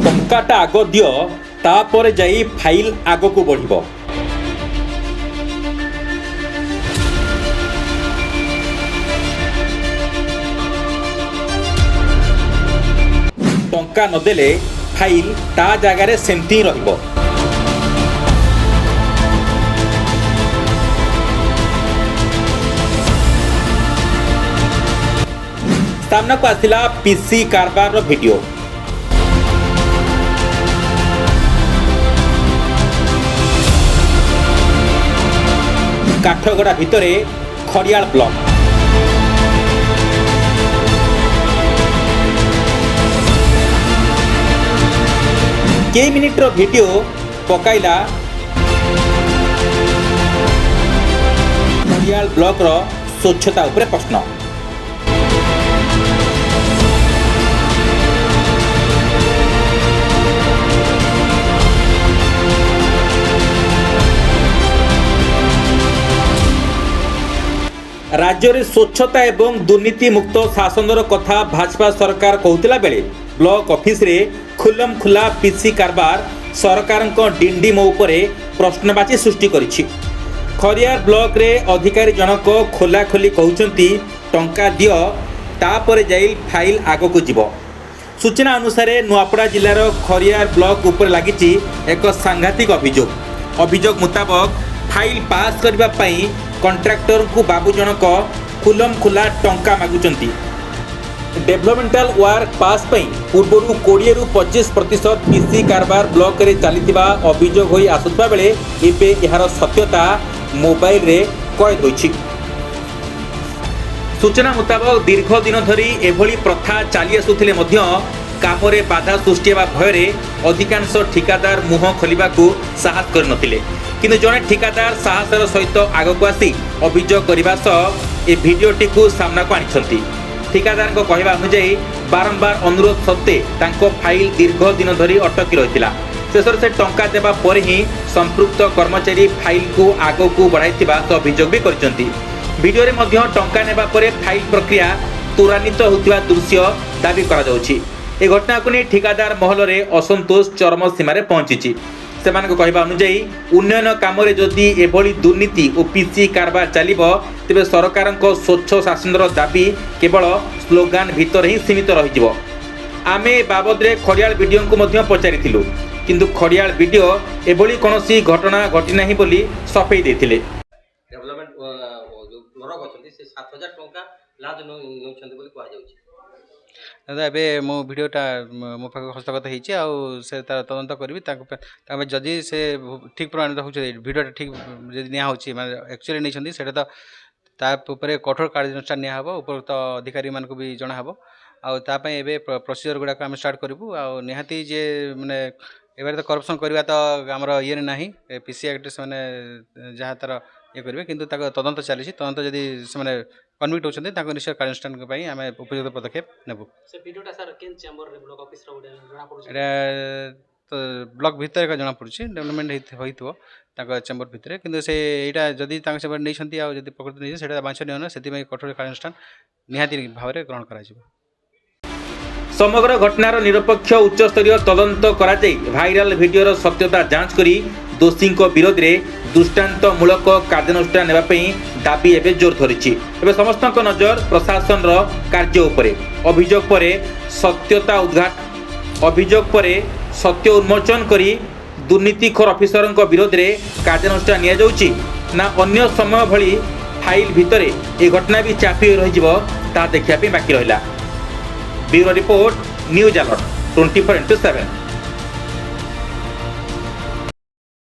ଟଙ୍କାଟା ଆଗ ଦିଅ ତାପରେ ଯାଇ ଫାଇଲ ଆଗକୁ ବଢ଼ିବ। ଟଙ୍କା ନଦେଲେ ଫାଇଲ ତା ଜାଗାରେ ସେମିତି ହିଁ ରହିବ। ସାମ୍ନାକୁ ଆସିଲା ପିସି କାରବାରର ଭିଡିଓ। କାଠଗଡ଼ା ଭିତରେ ଖଡ଼ିଆଳ ବ୍ଲକ। କେଇ ମିନିଟ୍ର ଭିଡିଓ ପକାଇଲା ଖଡ଼ିଆଳ ବ୍ଲକର ସ୍ୱଚ୍ଛତା ଉପରେ ପ୍ରଶ୍ନ। राज्य स्वच्छता एवं दुर्नीति मुक्त शासनर कथा भाजपा सरकार कहूला बेले ब्लॉक ऑफिस रे खुलम खुला पीसी कारबार सरकार डिंडिम उपरे प्रश्नवाची सृष्टि करिछि। खरियार ब्लॉक रे अधिकारी जनक खोला खोली कहउचंती टंका दियो तापर जाई फाइल आगो को जीवो। सूचना अनुसार नुआपड़ा जिलार खरियार ब्लॉक उपर लागिछि एक सांघातिक अभियोग मुताबक फाइल पास करबा पई कॉन्ट्रैक्टर को बाबू जनक खुलम खुला टंका मागुचंती। डेवलपमेंटल वर्क पास पई पूर्व 20 रु 25% पीसी कारबार ब्लॉक रे चलीथिबा अभियोग होई आसुथबा बेले एबे एहार सत्यता मोबाइल रे कैद होइछि। सूचना मुताबक दीर्घ दिन धरी एभली प्रथा चली आसुथिले मध्य कामरे बाधा सृष्टि हेबा भୟରେ अधिकांश ठिकादार मुह खोलिबाकू साहस करनथिले, किंतु जने ठिकादार साहसर सहित आगकू आसी अभियोग करबा सह ए भिडियोटी को सामना को आनिछंती। ठिकादार को कहवा अनुसार बारंबार अनुरोध सत्ते तांको फाइल दीर्घ दिन धरी अटकी रहितिला। शेष से टंका देबा पर ही संपृक्त कर्मचारी फाइल को आगकू बढ़ाइथिबा तो अभियोग भी करचंती। वीडियो रे मध्य टंका नेबा परे फाइल प्रक्रिया त्वरान्वित होतिबा दृश्य दाबी करा जाउछि। ए घटना को नहीं ठिकादार महल रे असंतोष चरम सीमा रे पहुंची। सेमान कहवा अनुसार उन्नयन काम जदि एभली दुर्नीति और पीसी कारबार चलिबो तेबे सरकार स्वच्छ शासनर दाबी केवल स्लोगान भितर ही सीमित रहिजिवो। आमे बाबद रे खड़ियाल वीडियो को मध्य पचारिथिलु, किंतु खड़ियाल वीडियो एभली कोनोसी घटना घटी नाही बोली सफेई देथिले। डेवलपमेंट जो ब्लॉक अछंती से 7000 टंका लाज नउछंती बोली कहा जाउछि। दादा एबे मो वीडियोटा मो पाख हस्तगत होइछि आ से तार तदंत करबी तामे जदि से ठीक प्रमाणित होछ वीडियोटा ठीक जदि निया होछि माने एक्चुअली नै छंती सेटा तो ता ऊपर कठोर कार्यानुष्ठान निया हबो। ऊपर तो अधिकारी मान को भी जणा हबो आ ता पय एबे प्रोसीजर गुडा हम स्टार्ट करबू आ निहाती जे माने एबार तो करप्शन करबा तो हमर ये नाही पीसी एक्ट से माने जहा तार ये करबे, किंतु ताको तदंत चली तदंत जदि से माने कन्विक्ट होछन्ते ताको निश्चय कार्यानुष्ठान पई आमे उपयुक्त पदक्षेप नेबू। से वीडियोटा सर केन चेंबर रे ब्लॉक ऑफिस रो जणा पड़ुछि एटा तो ब्लॉक भीतर का जणा पड़ुछि डेवलपमेंट होइतो ताको चेंबर भीतर, किंतु से एटा जदि ताको से नै छन्ती आ जदि प्रकृति नै सेटा वांछनीय न सेति पई कठोर कार्यानुष्ठान निहाती भाव रे ग्रहण करा जिवो। समग्र घटनार निरपेक्ष उच्च स्तरीय तदंत करा जाई भाइराल वीडियोर सत्यता जांच करी दोषी विरोध में दृष्टांतमूलक कार्यानुष्ठान नेबापई दाबी एवं जोर धरी। एवं समस्त नजर प्रशासन कार्य उपरे। अभियोग परे सत्य उन्मोचन करी दुर्नीतिखोर ऑफिसर विरोध में कार्यानुष्ठान निया जाउछि ना अन्य समय भली फाइल भितर ए घटना भी चापी रही ता देखा बाकी रहा। Bureau report news alert 24x7।